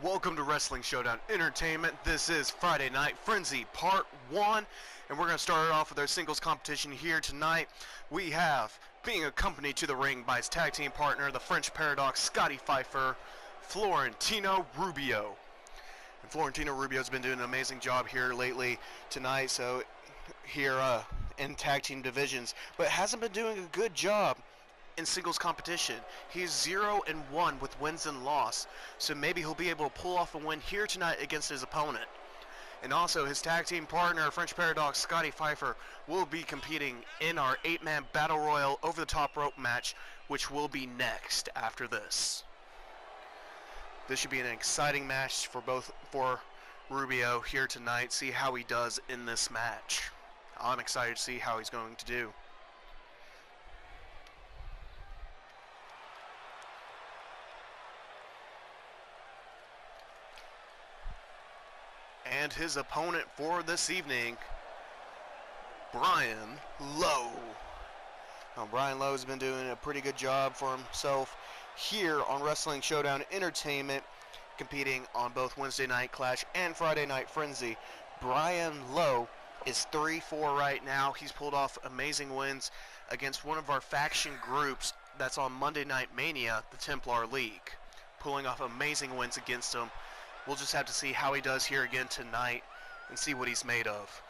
Welcome to Wrestling Showdown Entertainment. This is Friday Night Frenzy Part 1, and we're going to start it off with our singles competition here tonight. We have, being accompanied to the ring by his tag team partner, the French Paradox, Scotty Pfeiffer, Florentino Rubio. And Florentino Rubio has been doing an amazing job here lately tonight, so here in tag team divisions, but hasn't been doing a good job in singles competition. He's 0-1 with wins and loss, so maybe he'll be able to pull off a win here tonight against his opponent. And also his tag team partner, French Paradox, Scotty Pfeiffer, will be competing in our 8-man Battle Royal over the top rope match, which will be next after this. This should be an exciting match for Rubio here tonight. See how he does in this match. I'm excited to see how he's going to do. And his opponent for this evening, Brian Lowe. Now, Brian Lowe has been doing a pretty good job for himself here on Wrestling Showdown Entertainment, competing on both Wednesday Night Clash and Friday Night Frenzy. Brian Lowe is 3-4 right now. He's pulled off amazing wins against one of our faction groups that's on Monday Night Mania, the Templar League, pulling off amazing wins against them. We'll just have to see how he does here again tonight and see what he's made of.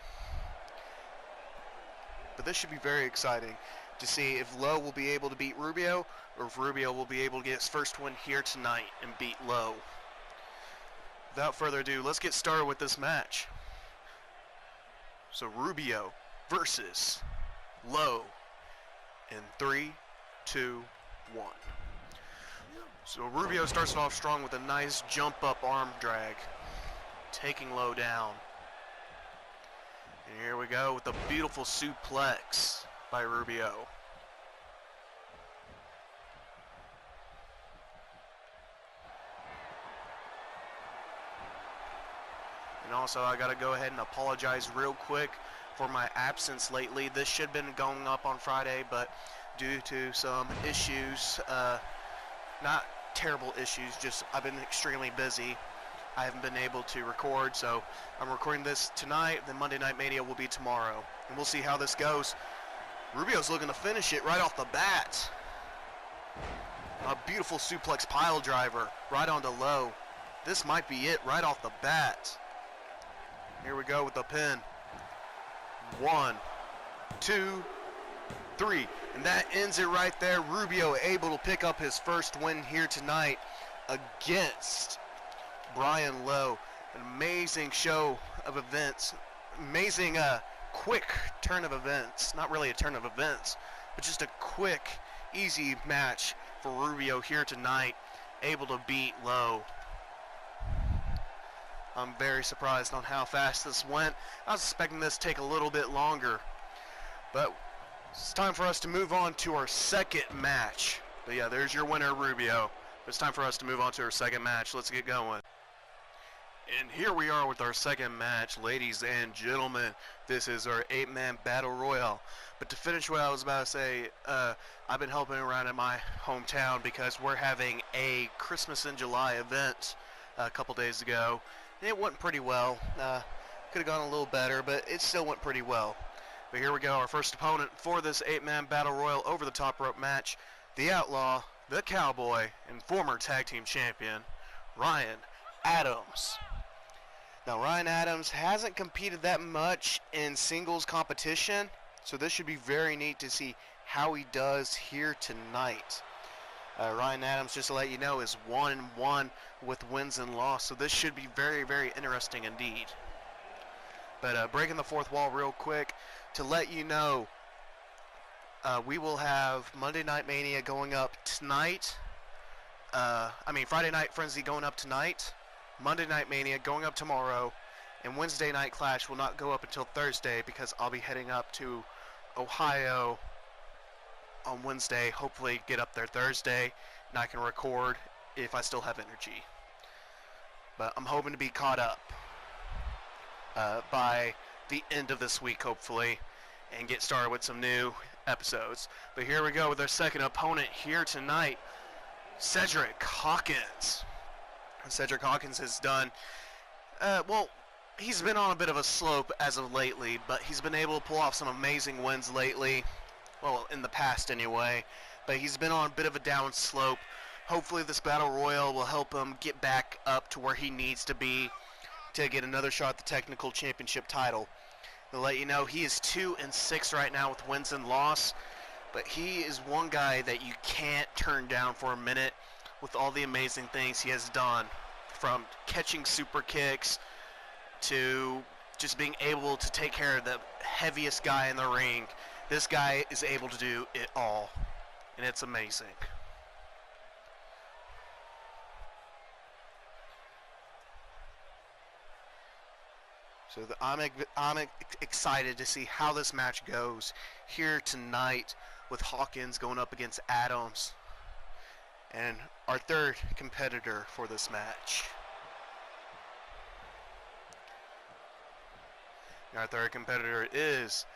But this should be very exciting to see if Lowe will be able to beat Rubio, or if Rubio will be able to get his first win here tonight and beat Lowe. Without further ado, let's get started with this match. So Rubio versus Lowe in 3, 2, 1. So Rubio starts off strong with a nice jump up arm drag, taking Lowe down. And here we go with a beautiful suplex by Rubio. And also, I gotta go ahead and apologize real quick for my absence lately. This should have been going up on Friday, but due to some issues, not terrible issues, just I've been extremely busy. I haven't been able to record, so I'm recording this tonight. Then Monday Night Mania will be tomorrow, and we'll see how this goes. Rubio's looking to finish it right off the bat. A beautiful suplex pile driver right onto Lowe. This might be it right off the bat. Here we go with the pin. 1, 2, 3, and that ends it right there. Rubio able to pick up his first win here tonight against Brian Lowe. An amazing show of events, amazing quick turn of events. Not really a turn of events, but just a quick, easy match for Rubio here tonight, able to beat Lowe. I'm very surprised on how fast this went. I was expecting this to take a little bit longer, but it's time for us to move on to our second match. But yeah, there's your winner, Rubio. It's time for us to move on to our second match. Let's get going. And here we are with our second match, ladies and gentlemen. This is our 8-man Battle Royal. But to finish what I was about to say, I've been helping around in my hometown because we're having a Christmas in July event a couple days ago. And it went pretty well. Could have gone a little better, but it still went pretty well. But here we go, our first opponent for this 8-man Battle Royal over the top rope match, the Outlaw, the Cowboy, and former tag team champion, Ryan Adams. Now, Ryan Adams hasn't competed that much in singles competition, so this should be very neat to see how he does here tonight. Ryan Adams, just to let you know, is 1-1 with wins and loss, so this should be very, very interesting indeed. But breaking the fourth wall real quick to let you know, we will have Monday Night Mania going up tonight. Friday Night Frenzy going up tonight, Monday Night Mania going up tomorrow, and Wednesday Night Clash will not go up until Thursday because I'll be heading up to Ohio on Wednesday. Hopefully get up there Thursday, and I can record if I still have energy. But I'm hoping to be caught up by the end of this week, hopefully, and get started with some new episodes. But here we go with our second opponent here tonight, Cedric Hawkins. Cedric Hawkins has done, well, he's been on a bit of a slope as of lately, but he's been able to pull off some amazing wins lately. Well, in the past anyway. But he's been on a bit of a down slope. Hopefully this Battle Royal will help him get back up to where he needs to be to get another shot at the Technical Championship title. To let you know, he is 2-6 right now with wins and loss, but he is one guy that you can't turn down for a minute with all the amazing things he has done, from catching super kicks to just being able to take care of the heaviest guy in the ring. This guy is able to do it all, and it's amazing. So I'm excited to see how this match goes here tonight with Hawkins going up against Adams, and our third competitor for this match. And our third competitor is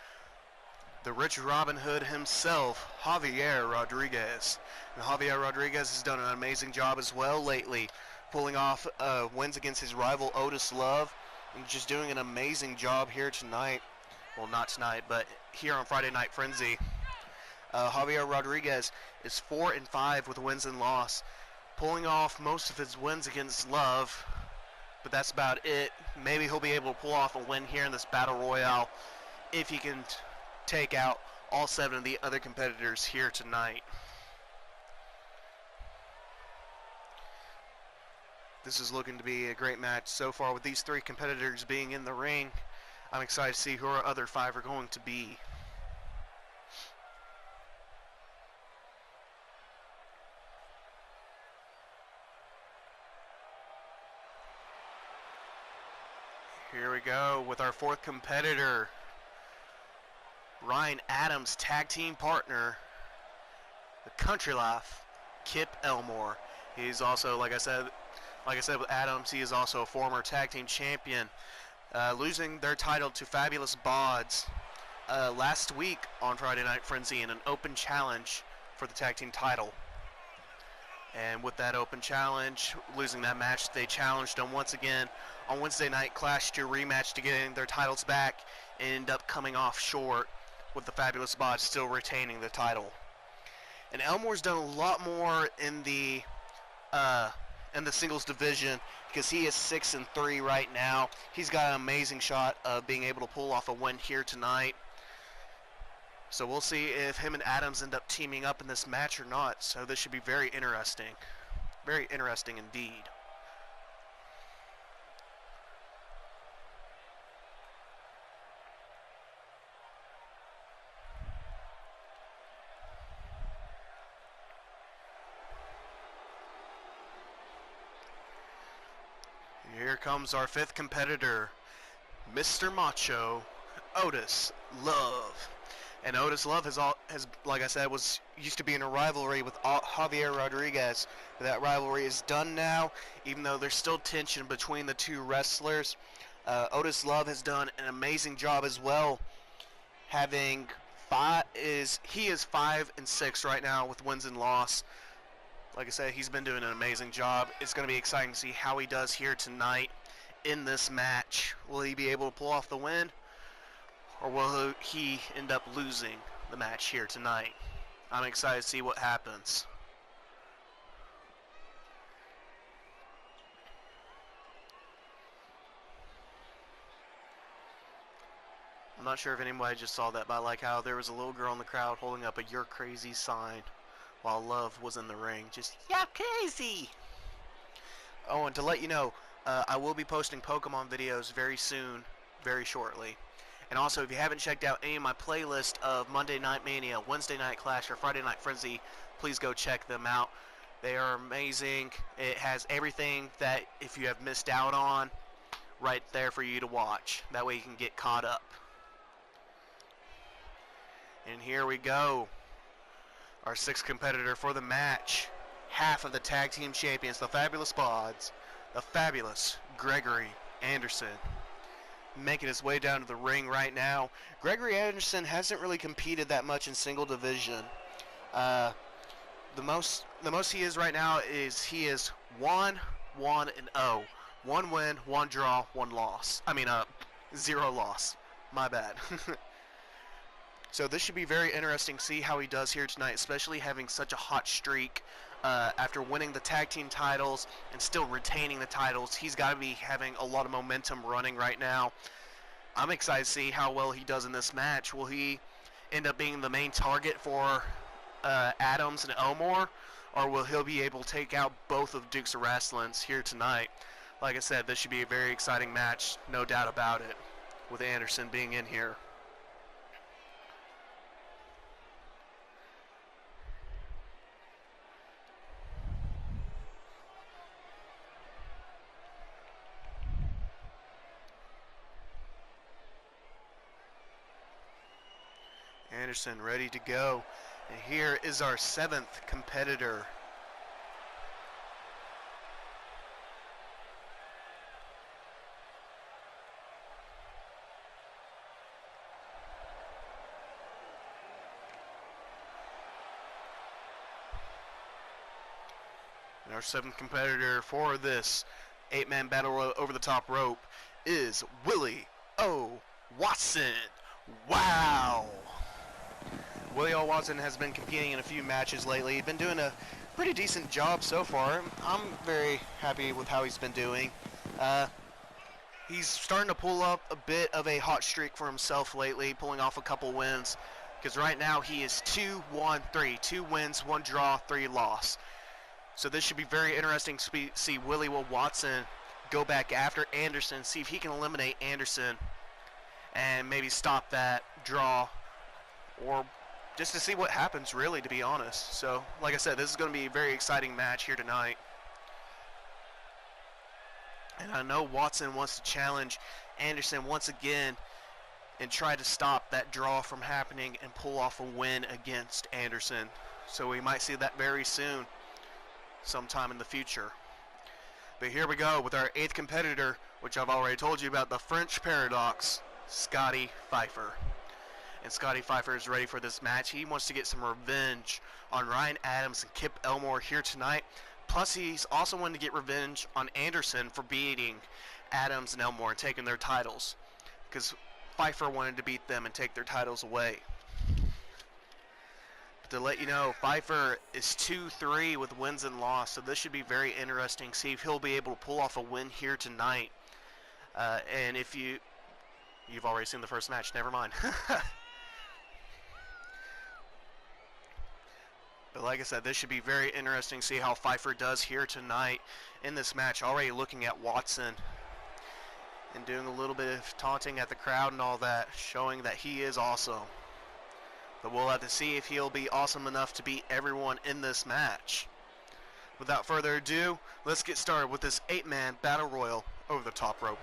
the Rich Robin Hood himself, Javier Rodriguez. And Javier Rodriguez has done an amazing job as well lately, pulling off wins against his rival Otis Love, and just doing an amazing job here tonight. Well, not tonight, but here on Friday Night Frenzy. Javier Rodriguez is 4-5 with wins and loss, pulling off most of his wins against Love, but that's about it. Maybe he'll be able to pull off a win here in this Battle Royale if he can take out all 7 of the other competitors here tonight. This is looking to be a great match so far with these 3 competitors being in the ring. I'm excited to see who our other 5 are going to be. Here we go with our 4th competitor, Ryan Adams' tag team partner, the Country Life, Kip Elmore. He's also, like I said with Adams, he is also a former tag team champion, losing their title to Fabulous Bods last week on Friday Night Frenzy in an open challenge for the tag team title. And with that open challenge, losing that match, they challenged them once again on Wednesday Night Clash to rematch to getting their titles back, and end up coming off short with the Fabulous Bods still retaining the title. And Elmore's done a lot more in the singles division, because he is 6-3 right now. He's got an amazing shot of being able to pull off a win here tonight. So we'll see if him and Adams end up teaming up in this match or not. So this should be very interesting. Very interesting indeed. Here comes our 5th competitor, Mr. Macho, Otis Love. And Otis Love has, like I said, used to be in a rivalry with Javier Rodriguez. But that rivalry is done now, even though there's still tension between the 2 wrestlers. Otis Love has done an amazing job as well, he is 5-6 right now with wins and loss. Like I said, he's been doing an amazing job. It's going to be exciting to see how he does here tonight in this match. Will he be able to pull off the win, or will he end up losing the match here tonight? I'm excited to see what happens. I'm not sure if anybody just saw that, but I like how there was a little girl in the crowd holding up a "You're Crazy" sign while Love was in the ring. Just, "You're crazy!" Oh, and to let you know, I will be posting Pokemon videos very soon, very shortly. And also, if you haven't checked out any of my playlist of Monday Night Mania, Wednesday Night Clash, or Friday Night Frenzy, please go check them out. They are amazing. It has everything that if you have missed out on, right there for you to watch. That way you can get caught up. And here we go. Our 6th competitor for the match. Half of the tag team champions, the Fabulous Bods, the fabulous Gregory Anderson, making his way down to the ring right now. Gregory Anderson hasn't really competed that much in single division. The most he is right now is he is 1 1-0. 1 win, 1 draw, 1 loss. 0 loss. My bad. So this should be very interesting to see how he does here tonight, especially having such a hot streak after winning the tag team titles and still retaining the titles. He's got to be having a lot of momentum running right now. I'm excited to see how well he does in this match. Will he end up being the main target for Adams and Elmore, or will he be able to take out both of Dukes of Wrestling's here tonight? Like I said, this should be a very exciting match, no doubt about it, with Anderson being in here. Anderson ready to go. And here is our 7th competitor. And our 7th competitor for this 8-man battle royal over the top rope is Willie O. Watson. Wow! Willie O. Watson has been competing in a few matches lately. He's been doing a pretty decent job so far. I'm very happy with how he's been doing. He's starting to pull up a bit of a hot streak for himself lately, pulling off a couple wins. Because right now he is 2-1-3. 2 wins, 1 draw, 3 loss. So this should be very interesting to see Willie O. Watson go back after Anderson, see if he can eliminate Anderson and maybe stop that draw, or just to see what happens, really, to be honest. So, like I said, this is going to be a very exciting match here tonight. And I know Watson wants to challenge Anderson once again and try to stop that draw from happening and pull off a win against Anderson. So we might see that very soon, sometime in the future. But here we go with our 8th competitor, which I've already told you about, the French Paradox, Scotty Pfeiffer. And Scotty Pfeiffer is ready for this match. He wants to get some revenge on Ryan Adams and Kip Elmore here tonight. Plus, he's also wanting to get revenge on Anderson for beating Adams and Elmore and taking their titles, because Pfeiffer wanted to beat them and take their titles away. But to let you know, Pfeiffer is 2-3 with wins and loss, so this should be very interesting. See if he'll be able to pull off a win here tonight. And if you've already seen the first match, never mind. But like I said, this should be very interesting to see how Pfeiffer does here tonight in this match. Already looking at Watson and doing a little bit of taunting at the crowd and all that, showing that he is awesome. But we'll have to see if he'll be awesome enough to beat everyone in this match. Without further ado, let's get started with this 8-man battle royal over the top rope.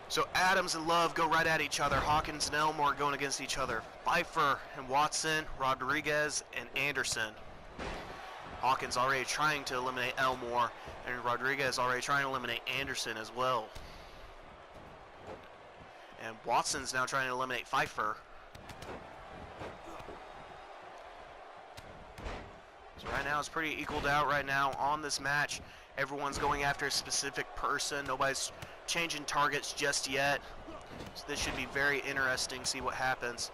So Adams and Love go right at each other. Hawkins and Elmore going against each other. Pfeiffer and Watson, Rodriguez and Anderson. Hawkins already trying to eliminate Elmore, and Rodriguez already trying to eliminate Anderson as well. And Watson's now trying to eliminate Pfeiffer. So right now it's pretty equaled out right now on this match. Everyone's going after a specific person. Nobody's changing targets just yet. So this should be very interesting to see what happens.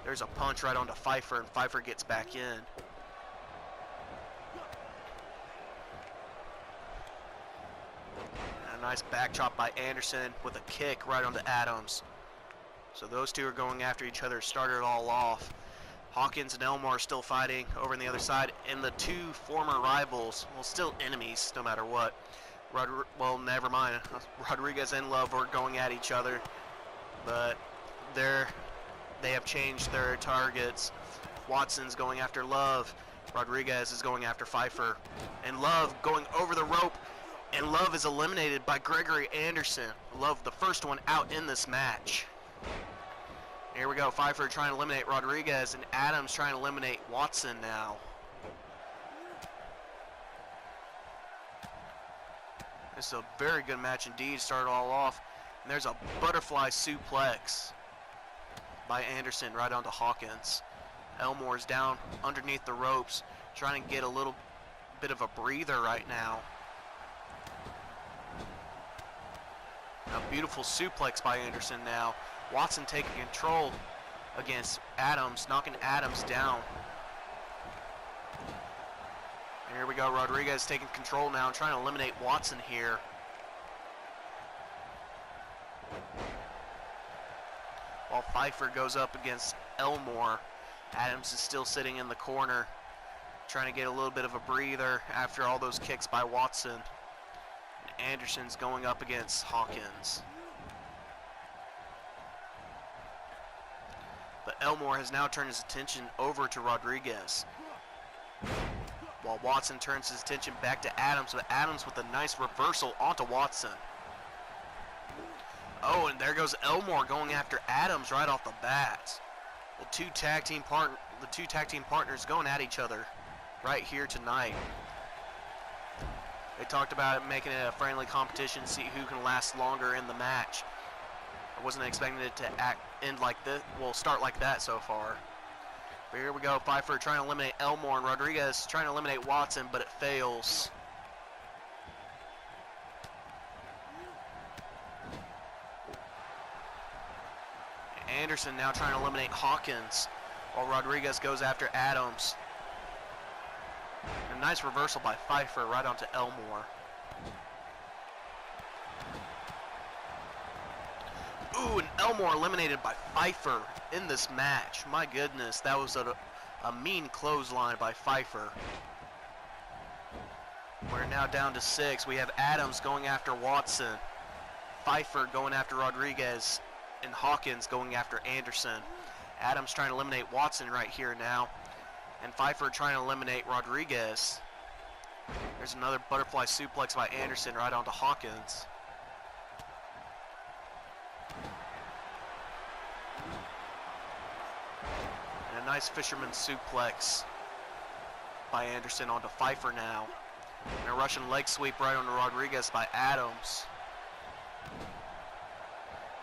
There's a punch right onto Pfeiffer, and Pfeiffer gets back in. And a nice back chop by Anderson with a kick right onto Adams. So those two are going after each other, started it all off. Hawkins and Elmore are still fighting over on the other side, and the two former rivals, well, still enemies no matter what. Well, never mind. Rodriguez and Love are going at each other, but they have changed their targets. Watson's going after Love. Rodriguez is going after Pfeiffer. And Love going over the rope, and Love is eliminated by Gregory Anderson. Love, the first one out in this match. Here we go, Pfeiffer trying to eliminate Rodriguez, and Adams trying to eliminate Watson now. This is a very good match indeed. Started all off, and there's a butterfly suplex by Anderson right onto Hawkins. Elmore's down underneath the ropes, trying to get a little bit of a breather right now. A beautiful suplex by Anderson now. Watson taking control against Adams, knocking Adams down. And here we go, Rodriguez taking control now, trying to eliminate Watson here. While Pfeiffer goes up against Elmore, Adams is still sitting in the corner, trying to get a little bit of a breather after all those kicks by Watson. And Anderson's going up against Hawkins. But Elmore has now turned his attention over to Rodriguez, while Watson turns his attention back to Adams, but Adams with a nice reversal onto Watson. Oh, and there goes Elmore going after Adams right off the bat. The two tag team partners going at each other right here tonight. They talked about it, making it a friendly competition, see who can last longer in the match. I wasn't expecting it to end like this. Well, start like that so far. But here we go, Pfeiffer trying to eliminate Elmore, and Rodriguez trying to eliminate Watson, but it fails. Anderson now trying to eliminate Hawkins, while Rodriguez goes after Adams. A nice reversal by Pfeiffer right onto Elmore. Ooh, and Elmore eliminated by Pfeiffer in this match. My goodness, that was a mean clothesline by Pfeiffer. We're now down to 6. We have Adams going after Watson, Pfeiffer going after Rodriguez, and Hawkins going after Anderson. Adams trying to eliminate Watson right here now, and Pfeiffer trying to eliminate Rodriguez. There's another butterfly suplex by Anderson right onto Hawkins. And a nice fisherman suplex by Anderson onto Pfeiffer now. And a Russian leg sweep right onto Rodriguez by Adams.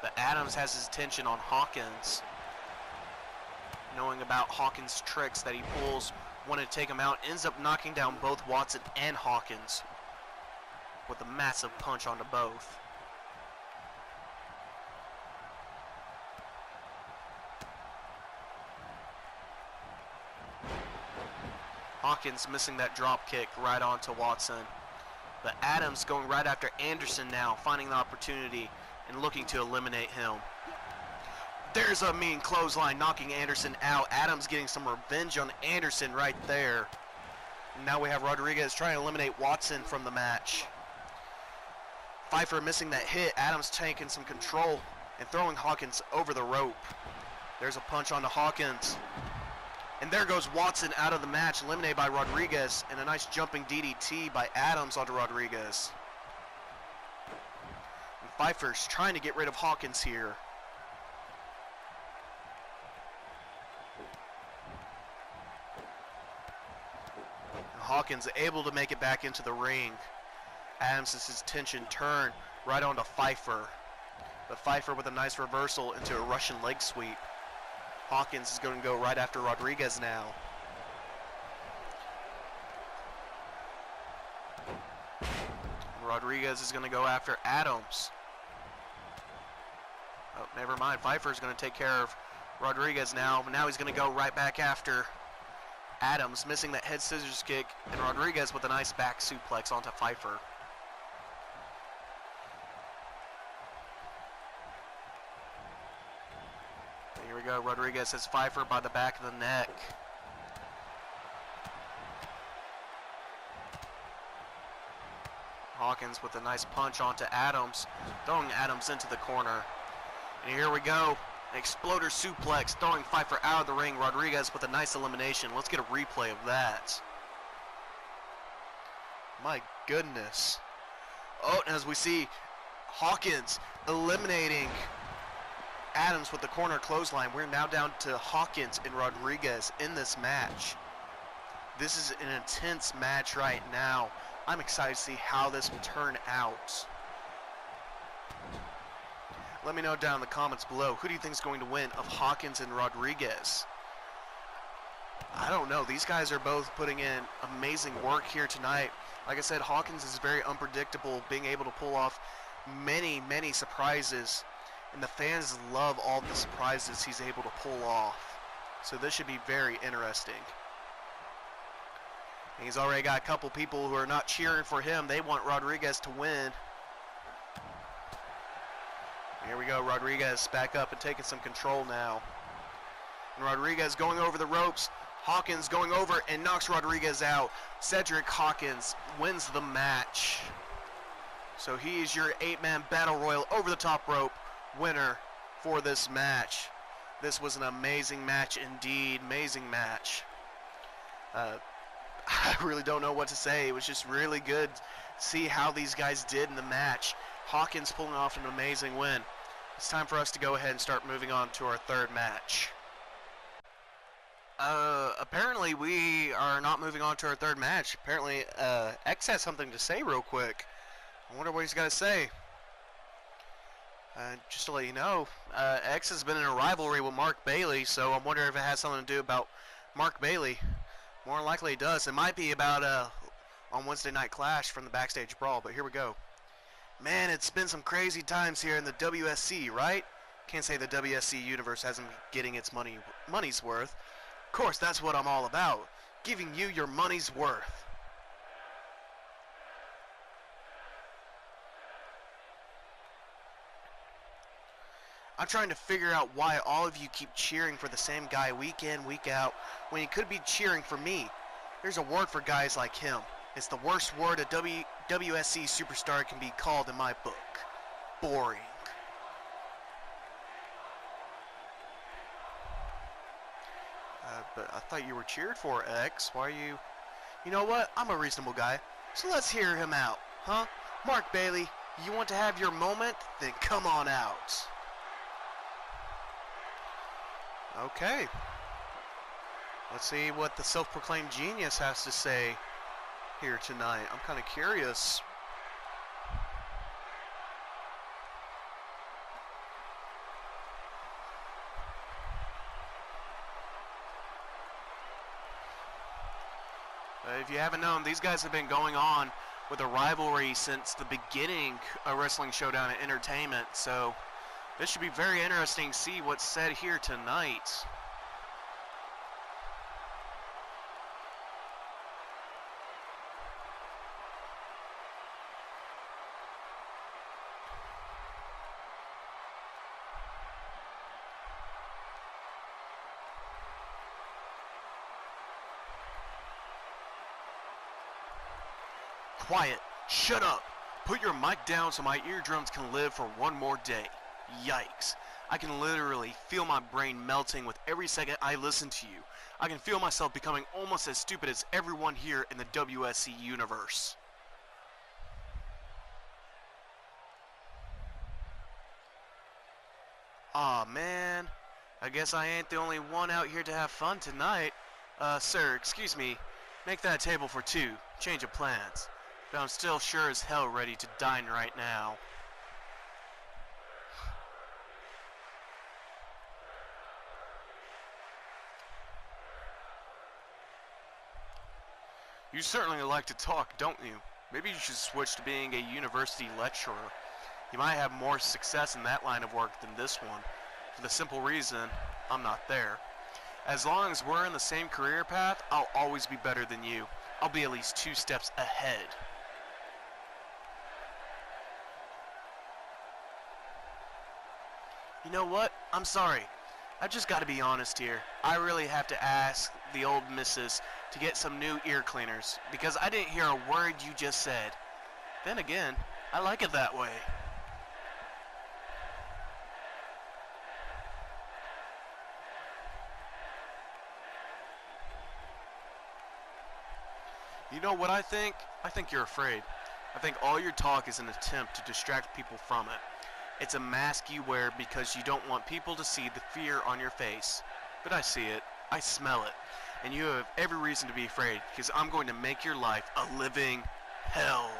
But Adams has his attention on Hawkins, knowing about Hawkins' tricks that he pulls, wanted to take him out, ends up knocking down both Watson and Hawkins with a massive punch onto both. Hawkins missing that drop kick right onto Watson. But Adams going right after Anderson now, finding the opportunity and looking to eliminate him. There's a mean clothesline knocking Anderson out. Adams getting some revenge on Anderson right there. And now we have Rodriguez trying to eliminate Watson from the match. Pfeiffer missing that hit. Adams taking some control and throwing Hawkins over the rope. There's a punch onto Hawkins. And there goes Watson out of the match, eliminated by Rodriguez, and a nice jumping DDT by Adams onto Rodriguez. And Pfeiffer's trying to get rid of Hawkins here. And Hawkins able to make it back into the ring. Adams' attention turned right onto Pfeiffer. But Pfeiffer with a nice reversal into a Russian leg sweep. Hawkins is going to go right after Rodriguez now. Rodriguez is going to go after Adams. Oh, never mind. Pfeiffer is going to take care of Rodriguez now. But now he's going to go right back after Adams, missing that head scissors kick. And Rodriguez with a nice back suplex onto Pfeiffer. Here we go. Rodriguez has Pfeiffer by the back of the neck. Hawkins with a nice punch onto Adams, throwing Adams into the corner. And here we go. An exploder suplex, throwing Pfeiffer out of the ring. Rodriguez with a nice elimination. Let's get a replay of that. My goodness. Oh, and as we see, Hawkins eliminating Adams with the corner clothesline. We're now down to Hawkins and Rodriguez in this match. This is an intense match right now. I'm excited to see how this will turn out. Let me know down in the comments below, who do you think is going to win of Hawkins and Rodriguez? I don't know. These guys are both putting in amazing work here tonight. Like I said, Hawkins is very unpredictable, being able to pull off many surprises, and the fans love all the surprises he's able to pull off. So this should be very interesting. And he's already got a couple people who are not cheering for him. They want Rodriguez to win. Here we go, Rodriguez back up and taking some control now. And Rodriguez going over the ropes. Hawkins going over and knocks Rodriguez out. Cedric Hawkins wins the match. So he is your 8-man battle royal over the top rope winner for this match. This was an amazing match indeed, amazing match. I really don't know what to say. It was just really good to see how these guys did in the match. Hawkins pulling off an amazing win. It's time for us to go ahead and start moving on to our third match. Apparently we are not moving on to our third match. Apparently, X has something to say real quick. I wonder what he's got to say. Just to let you know, X has been in a rivalry with Mark Bailey, so I'm wondering if it has something to do about Mark Bailey. More than likely it does. It might be about on Wednesday Night Clash from the Backstage Brawl, but here we go. Man, it's been some crazy times here in the WSE, right? Can't say the WSE universe hasn't been getting its money's worth. Of course, that's what I'm all about, giving you your money's worth. I'm trying to figure out why all of you keep cheering for the same guy week in, week out, when you could be cheering for me. There's a word for guys like him. It's the worst word a WSE superstar can be called in my book. Boring. But I thought you were cheered for, X. Why are you... You know what? I'm a reasonable guy. So let's hear him out, huh? Mark Bailey, you want to have your moment? Then come on out. Okay. Let's see what the self-proclaimed genius has to say here tonight. I'm kind of curious. If you haven't known, these guys have been going on with a rivalry since the beginning of Wrestling Showdown and Entertainment, so this should be very interesting to see what's said here tonight. Quiet. Shut up. Put your mic down so my eardrums can live for one more day. Yikes. I can literally feel my brain melting with every second I listen to you. I can feel myself becoming almost as stupid as everyone here in the WSE universe. Aw, man. I guess I ain't the only one out here to have fun tonight. Sir, excuse me. Make that a table for two. Change of plans. But I'm still sure as hell ready to dine right now. You certainly like to talk, don't you? Maybe you should switch to being a university lecturer. You might have more success in that line of work than this one, for the simple reason I'm not there. As long as we're in the same career path, I'll always be better than you. I'll be at least 2 steps ahead. You know what? I'm sorry. I've just got to be honest here. I really have to ask the old missus to get some new ear cleaners, because I didn't hear a word you just said. Then again, I like it that way. You know what I think? I think you're afraid. I think all your talk is an attempt to distract people from it. It's a mask you wear because you don't want people to see the fear on your face. But I see it. I smell it. And you have every reason to be afraid, because I'm going to make your life a living hell.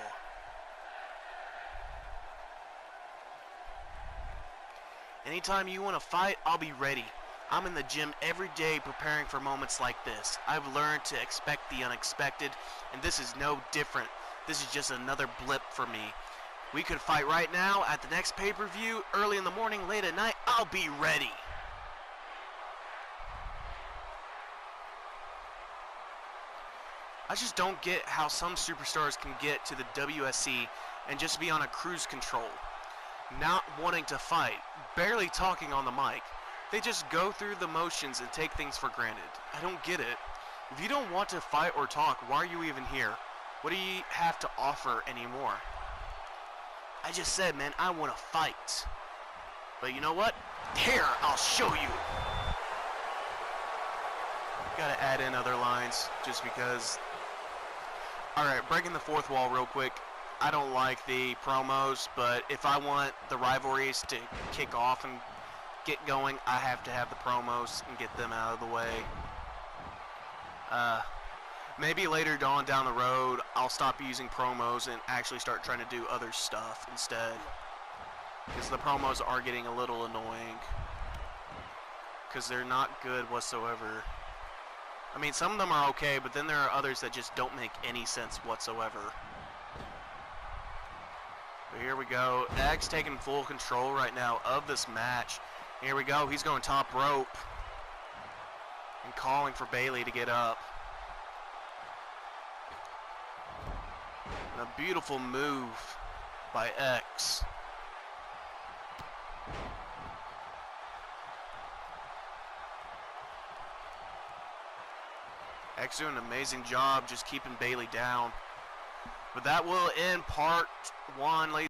Anytime you want to fight, I'll be ready. I'm in the gym every day preparing for moments like this. I've learned to expect the unexpected, and this is no different. This is just another blip for me. We could fight right now, at the next pay-per-view, early in the morning, late at night. I'll be ready. I just don't get how some superstars can get to the WSE and just be on a cruise control, not wanting to fight, barely talking on the mic. They just go through the motions and take things for granted. I don't get it. If you don't want to fight or talk, why are you even here? What do you have to offer anymore? I just said, man, I want to fight. But you know what? Here, I'll show you. Gotta add in other lines just because. Alright, breaking the fourth wall real quick. I don't like the promos, but if I want the rivalries to kick off and get going, I have to have the promos and get them out of the way. Maybe later on down the road, I'll stop using promos and actually start trying to do other stuff instead. Because the promos are getting a little annoying. Because they're not good whatsoever. I mean, some of them are okay, but then there are others that just don't make any sense whatsoever. But here we go. X taking full control right now of this match. Here we go. He's going top rope. And calling for Bailey to get up. And a beautiful move by X. X doing an amazing job just keeping Bailey down. But that will end part 1, ladies.